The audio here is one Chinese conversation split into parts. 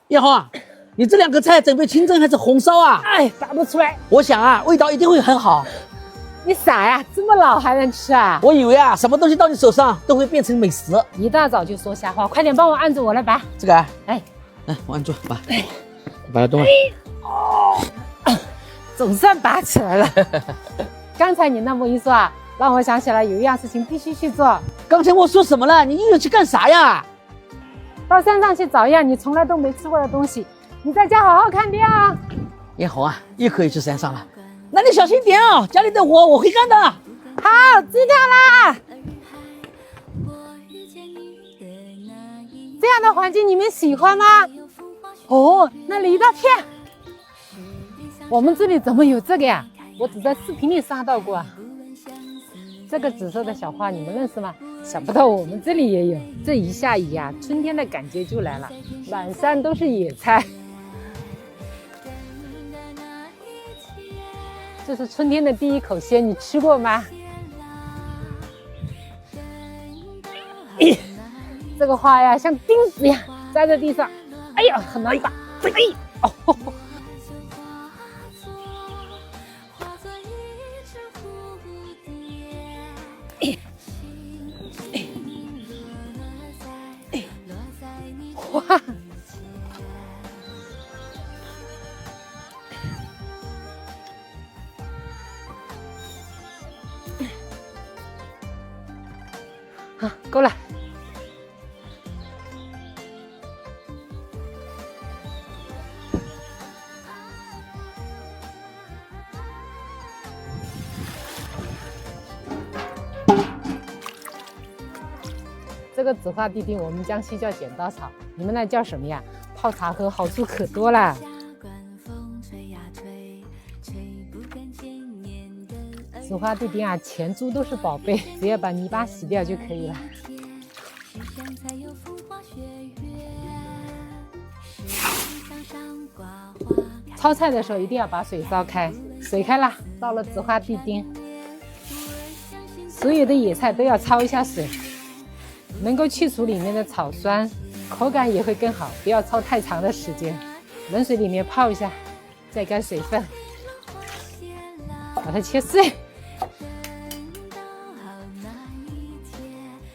艳红啊，你这2个菜准备清蒸还是红烧啊？哎，答不出来。我想啊，味道一定会很好。你傻呀？这么老还能吃啊？我以为啊，什么东西到你手上都会变成美食。一大早就说瞎话，快点帮我按住我来拔。这个啊，哎，来我按住拔，拔得动吗？总算拔起来了。刚才你那么一说啊，让我想起来有一样事情必须去做。刚才我说什么了？你硬要去干啥呀？到山上去找一样你从来都没吃过的东西。你在家好好看店啊。艳红啊，又可以去山上了。那你小心点啊，家里的活我会干的。好，知道啦。这样的环境你们喜欢吗？哦，那里一大片。我们这里怎么有这个呀？我只在视频里刷到过啊。这个紫色的小花你们认识吗？想不到我们这里也有。这一下雨啊，春天的感觉就来了，满山都是野菜。这是春天的第一口鲜，你吃过吗？这个花呀，像钉子一样扎在地上，哎呀，很难拔。哎，哦。哇！好，够了。这个紫花地丁我们江西叫剪刀草，你们那叫什么呀？泡茶喝好处可多了。紫花地丁啊，前株都是宝贝，只要把泥巴洗掉就可以了。焯菜的时候一定要把水烧开，水开了，倒了紫花地丁。所有的野菜都要焯一下水，能够去除里面的草酸，口感也会更好。不要焯太长的时间，冷水里面泡一下，再干水分，把它切碎。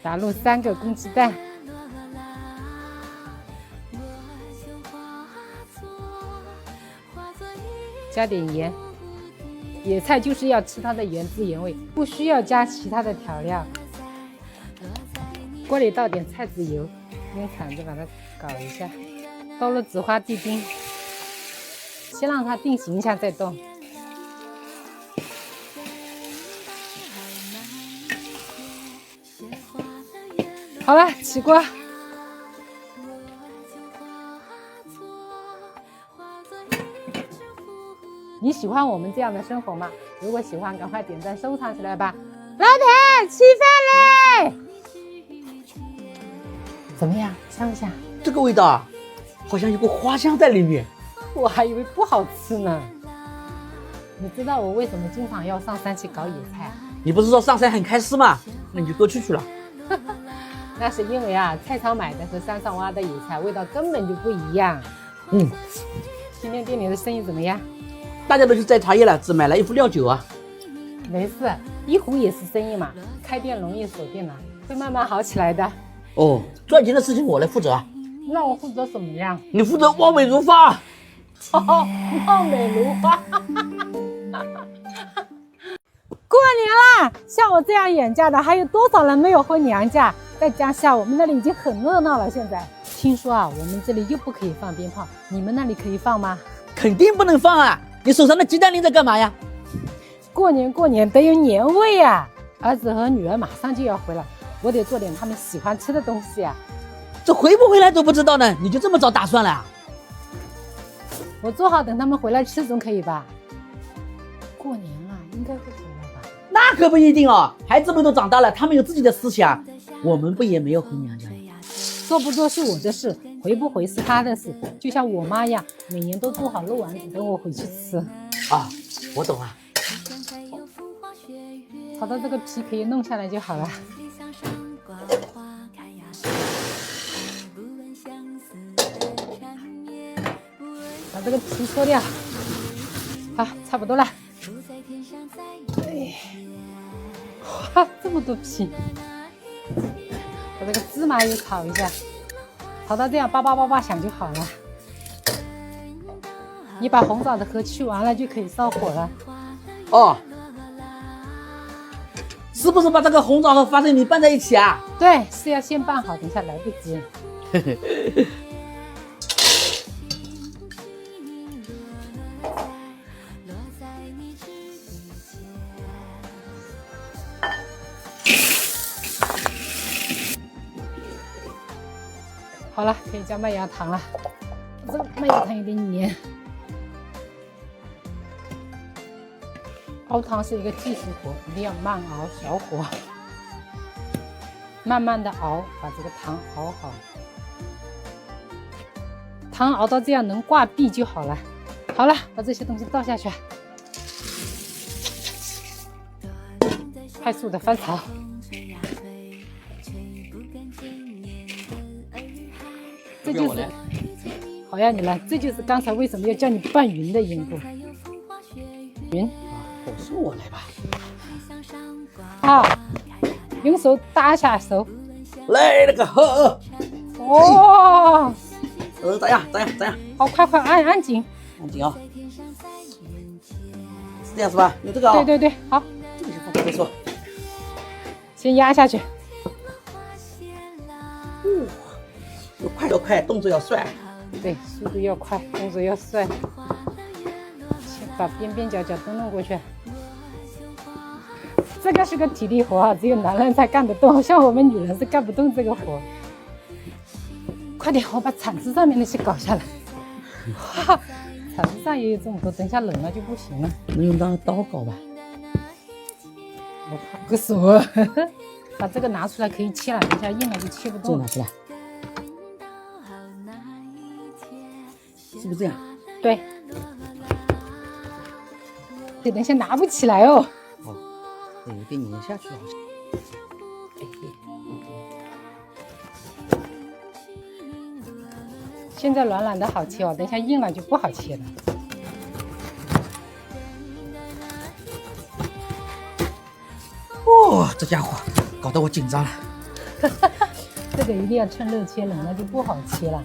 打入3个公鸡蛋，加点盐。野菜就是要吃它的原汁原味，不需要加其他的调料。锅里倒点菜籽油，用铲子把它搞一下，倒了紫花地丁，先让它定型一下再动。好了，起锅。你喜欢我们这样的生活吗？如果喜欢，赶快点赞收藏起来吧。老铁，吃饭嘞！怎么样，香不香？这个味道啊，好像有个花香在里面。我还以为不好吃呢。你知道我为什么经常要上山去搞野菜啊？你不是说上山很开心吗？那你就多去了。那是因为啊，菜场买的和山上挖的野菜味道根本就不一样。今天店里的生意怎么样？大家都去摘茶叶了，只买了1壶料酒啊。没事，1壶也是生意嘛，开店容易守店难，会慢慢好起来的。哦，赚钱的事情我来负责。那我负责什么呀？你负责貌美如花。哦，貌美如花。过年啦，像我这样远嫁的，还有多少人没有回娘家？在江夏，我们那里已经很热闹了。现在听说啊，我们这里又不可以放鞭炮，你们那里可以放吗？肯定不能放啊！你手上的鸡蛋拎着干嘛呀？过年得有年味呀！儿子和女儿马上就要回来，我得做点他们喜欢吃的东西呀。这回不回来都不知道呢，你就这么早打算了啊？我做好等他们回来吃总可以吧？过年了，应该会回来吧？那可不一定哦，孩子们都长大了，他们有自己的思想，我们不也没有回娘家吗？做不做是我的事，回不回是他的事。就像我妈一样，每年都做好肉丸子等我回去吃。啊，我懂了。炒到这个皮可以弄下来就好了。这个皮搓掉。好，差不多了。哎，哇，这么多皮！把这个芝麻也炒一下，炒到这样叭叭叭叭响就好了。你把红枣的核去完了就可以烧火了。哦，是不是把这个红枣和花生米拌在一起啊？对，是要先拌好，等一下来不及。好了，可以加麦芽糖了。这个麦芽糖有点黏。熬汤是一个技术活，一定要慢熬小火，慢慢的熬，把这个糖熬好。糖熬到这样能挂壁就好了。好了，把这些东西倒下去，快速的翻炒。这就是好呀，你来，这就是刚才为什么要叫你拌匀的因故。匀，是我来吧。好，用手打下手。来那个呵。哦，咋样？好，快，安静。安静啊。是这样是吧？有这个啊。对，好。这个就放这边说。先压下去。要快，动作要帅。对，速度要快，动作要帅。先把边边角角都弄过去。这个是个体力活啊，只有男人才干得动，像我们女人是干不动这个活。快点，我把铲子上面那些搞下来。铲子上也有这么多，等一下冷了就不行了。能用当刀搞吧？我怕割手。把这个拿出来可以切了，等一下硬了就切不动了。这拿出来。是不是这样？对。等一下拿不起来哦。哦，有点粘下去好像。现在软软的好切哦，等一下硬了就不好切了。哦，这家伙搞得我紧张了。这个一定要趁热切，冷了就不好切了。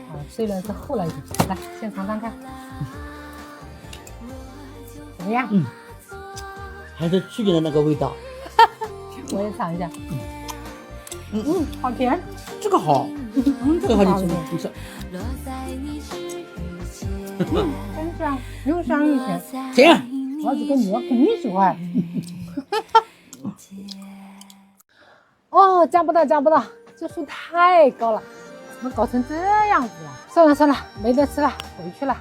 啊，虽然是厚了一点，来先尝尝看，怎么样？还是去年的那个味道。我也尝一下。好甜。这个好。这个好，你吃。真香，又香又甜。甜。我这个女儿肯定喜欢。哦，降不到，这树太高了，怎么搞成这样子了？算了，没得吃了，回去了。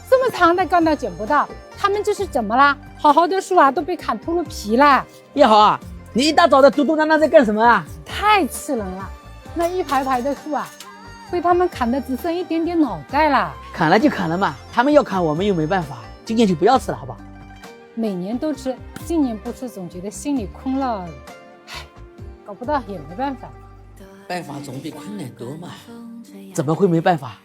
这么长的干到捡不到，他们这是怎么啦？好好的树啊，都被砍秃噜皮了。叶豪啊，你一大早的嘟嘟囔囔在干什么啊？太气人了，那一排排的树啊，被他们砍的只剩一点点脑袋了。砍了就砍了嘛，他们要砍我们又没办法，今年就不要吃了，好不好？每年都吃，今年不吃总觉得心里空了。唉，搞不到也没办法。办法总比困难多嘛。怎么会没办法？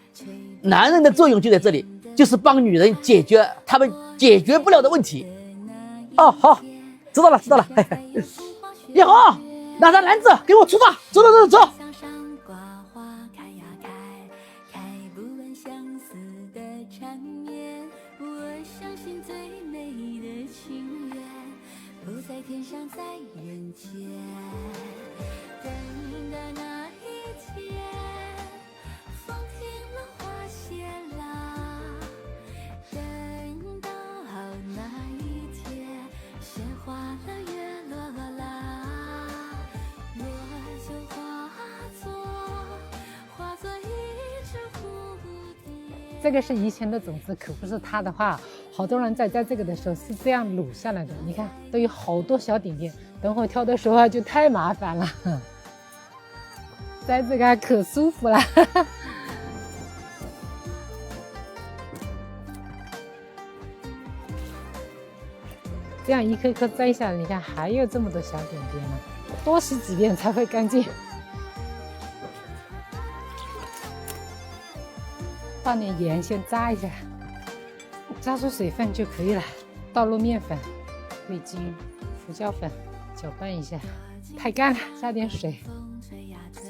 男人的作用就在这里，就是帮女人解决他们解决不了的问题。哦，好，知道了。叶豪，拿着篮子给我出发，走。天上在眼前，等的那一天，风停了，花谢了，等到那一天，鲜花的月落了，我就化作一只蝴蝶。这个是以前的种子，可不是它的话，好多人在摘这个的时候是这样撸下来的，你看都有好多小点点，等会挑的时候就太麻烦了。摘这个可舒服了。这样一颗颗摘下来，你看还有这么多小点点呢，多洗几遍才会干净。放点盐先炸一下，炸出水分就可以了。倒入面粉、味精、胡椒粉，搅拌一下。太干了，加点水，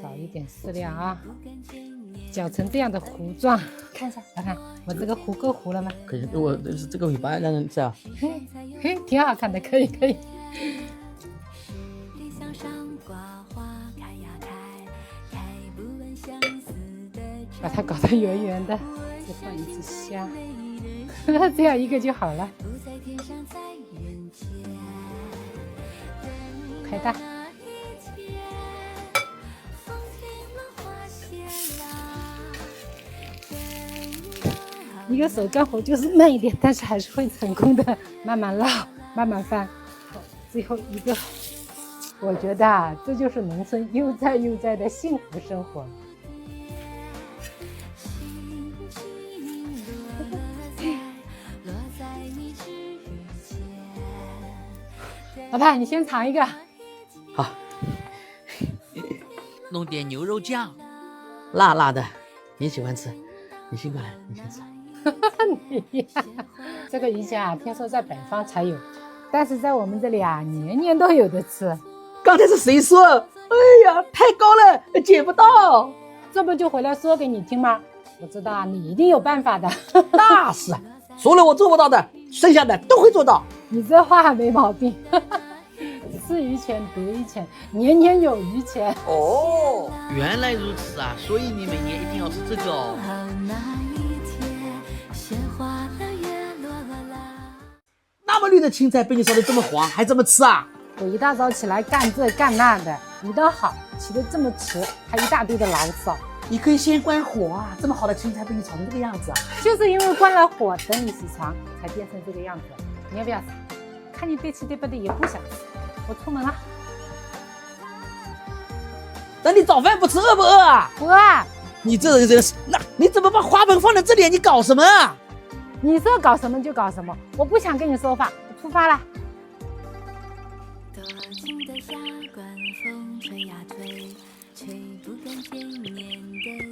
少一点适量啊。搅成这样的糊状，看一下，看看我这个糊够糊了吗？可以，我这个尾巴让人这样。嘿，挺好看的，可以可以。把它搞得圆圆的，再放一只虾，这样一个就好了。开大。一个手干活就是慢一点，但是还是会成功的。慢慢捞，慢慢翻。好，最后一个，我觉得啊，这就是农村悠哉悠哉的幸福生活。老爸，你先尝一个。好，弄点牛肉酱，辣辣的，你喜欢吃，你先过来，你先吃。你呀，这个以前啊，听说在北方才有，但是在我们这里啊，年年都有的吃。刚才是谁说？哎呀，太高了，捡不到。这不就回来说给你听吗？我知道啊，你一定有办法的。那是，除了我做不到的，剩下的都会做到。你这话没毛病。吃鱼钱得一钱，年年有余钱。哦，原来如此啊！所以你每年一定要吃这个哦。那么绿的青菜被你烧得这么黄，还这么吃啊？我一大早起来干这干那的，你倒好，起得这么迟，还一大堆的牢骚。你可以先关火啊！这么好的青菜被你炒成这个样子啊！就是因为关了火，等你起床才变成这个样子。你要不要吃？看你对吃对不对，也不想吃。我出门了。那你早饭不吃，饿不饿啊？不啊！你这人真是，那你怎么把花盆放在这里？你搞什么啊？你说搞什么就搞什么，我不想跟你说话，我出发了。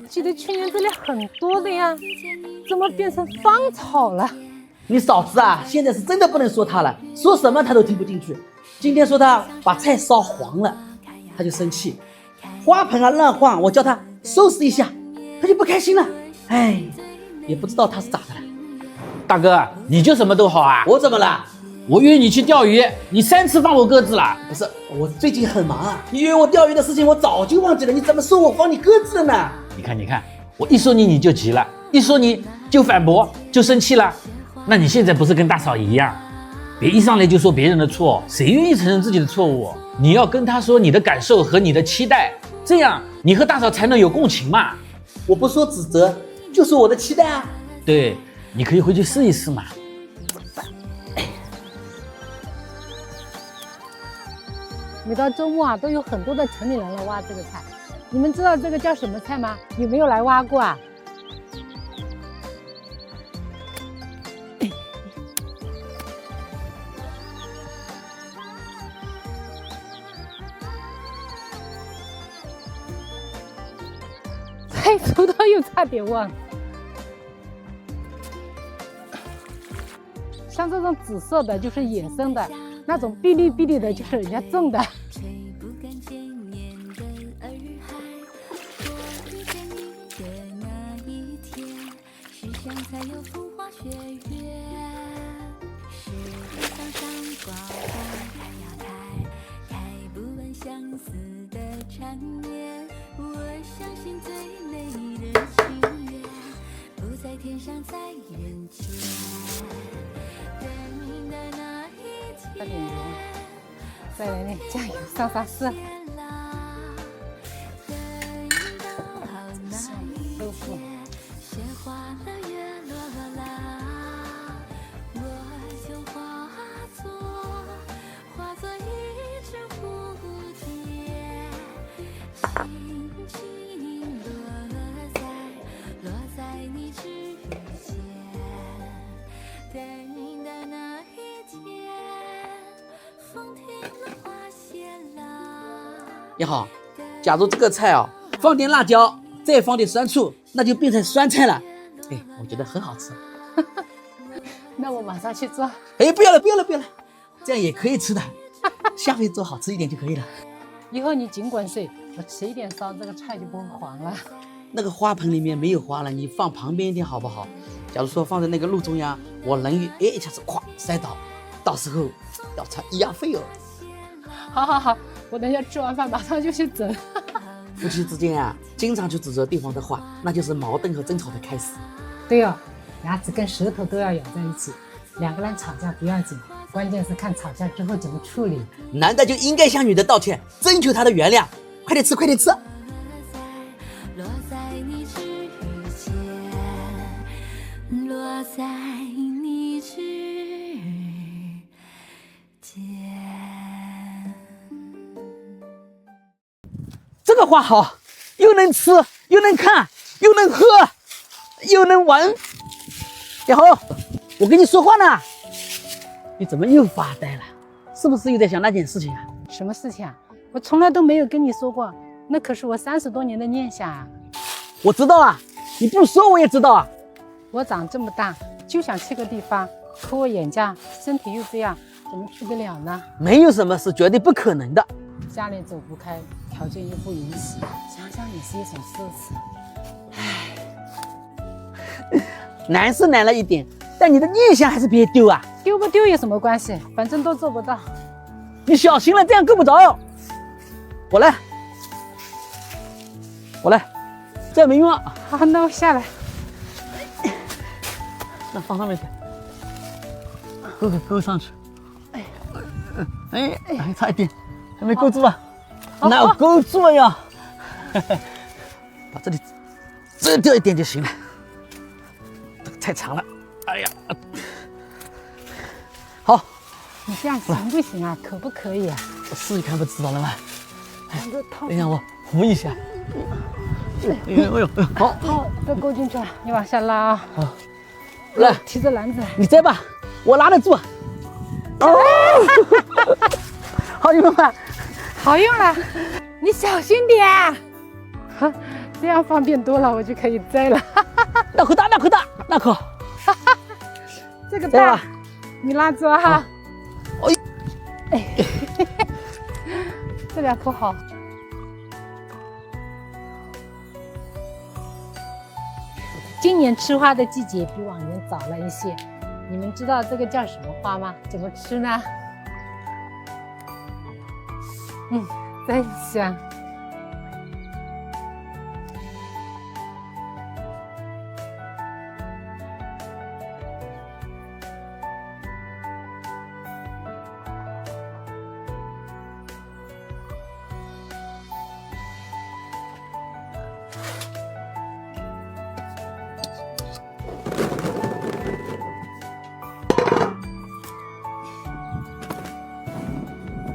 记得去年这里很多的呀，怎么变成芳草了？你嫂子啊，现在是真的不能说他了，说什么他都听不进去。今天说他把菜烧黄了，他就生气，花盆啊乱晃，我叫他收拾一下，他就不开心了。哎，也不知道他是咋的了。大哥，你就什么都好啊？我怎么了？我约你去钓鱼，你3次放我鸽子了。不是，我最近很忙啊，你约我钓鱼的事情我早就忘记了，你怎么说我放你鸽子了呢？你看，我一说你就急了，一说你就反驳，就生气了。那你现在不是跟大嫂一样？别一上来就说别人的错，谁愿意承认自己的错误？你要跟他说你的感受和你的期待，这样你和大嫂才能有共情嘛。我不说指责，就说我的期待啊。对，你可以回去试一试嘛。每到周末啊，都有很多的城里人来挖这个菜。你们知道这个叫什么菜吗？有没有来挖过啊？菜熟到又差点忘了。像这种紫色的就是野生的，那种碧绿碧绿的就是人家种的。加点油，再来点酱油，上色。豆腐。也好，假如这个菜啊放点辣椒，再放点酸醋，那就变成酸菜了。哎，我觉得很好吃。那我马上去做。哎，不要了，不要了，不要了，这样也可以吃的，下回做好吃一点就可以了。以后你尽管睡，我迟一点烧，这个菜就不会黄了。那个花盆里面没有花了，你放旁边一点好不好？假如说放在那个路中央，我人一下子咵摔倒，到时候要偿医药费哦。好好好，我等一下吃完饭马上就去整。夫妻之间啊，经常去指责对方的话，那就是矛盾和争吵的开始。对哦，牙齿跟舌头都要咬在一起。两个人吵架不要紧，关键是看吵架之后怎么处理。男的就应该向女的道歉，征求她的原谅。快点吃，快点吃。落在你指尖，落在你指尖。这个花好，又能吃，又能看，又能喝，又能闻。然后我跟你说话呢，你怎么又发呆了？是不是又在想那件事情啊？什么事情啊？我从来都没有跟你说过，那可是我30多年的念想啊。我知道啊，你不说我也知道啊。我长这么大就想去个地方，可我眼下身体又这样，怎么去得了呢？没有什么是绝对不可能的。家里走不开，条件又不允许，想想也是一种奢侈。难是难了一点，但你的念想还是别丢啊。丢不丢有什么关系？反正都做不到。你小心了，这样够不着。我来，这没用啊。好，那我下来。那放上面去，勾上去。哎，差一点，还没勾住啊。那我勾住了呀。把这里遮掉一点就行了。这个太长了。哎呀，好，你这样行不行啊？可不可以啊？我试试看不知道了吗？这套等一下我扶一下。哎呦，好，套都勾进去了，你往下拉啊。好，来，提着篮子。你摘吧，我拿得住。哦，好用吗？好用了，你小心点。哈，这样方便多了，我就可以摘了。那口大，那口。这个大，你拉住哈。哎，这2口好。今年吃花的季节比往年早了一些，你们知道这个叫什么花吗？怎么吃呢？真香。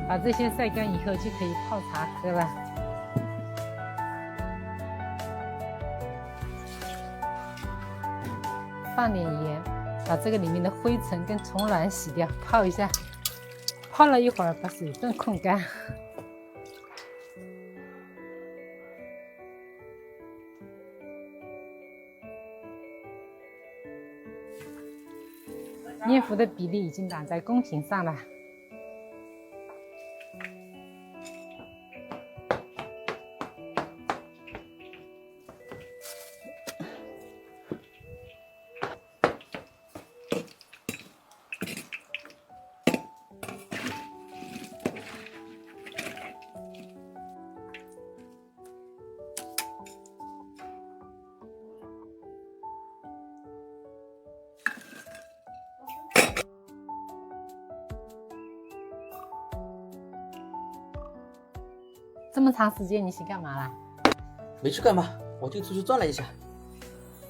把这些晒干以后就可以泡茶喝了。放点盐，把这个里面的灰尘跟虫卵洗掉，泡一下。泡了一会儿，把水分控干。念佛的比例已经打在公屏上了。这么长时间你去干嘛啦？没去干嘛，我就出去转了一下。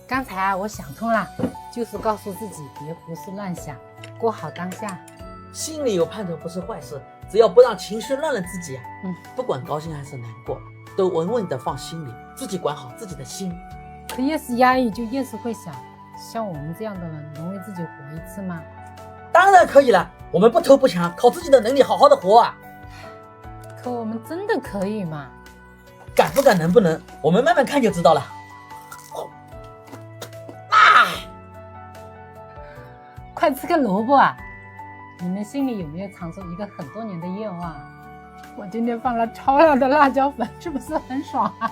刚才我想通了，就是告诉自己别胡思乱想，过好当下。心里有盼头不是坏事，只要不让情绪乱了自己，不管高兴还是难过，都稳稳的放心里，自己管好自己的心。可越是压抑，就越是会想，像我们这样的人能为自己活一次吗？当然可以了，我们不偷不抢，靠自己的能力好好的活啊。可我们真的可以吗？敢不敢能不能，我们慢慢看就知道了。啊！快吃个萝卜啊！你们心里有没有藏着一个很多年的愿望？我今天放了超辣的辣椒粉，是不是很爽啊？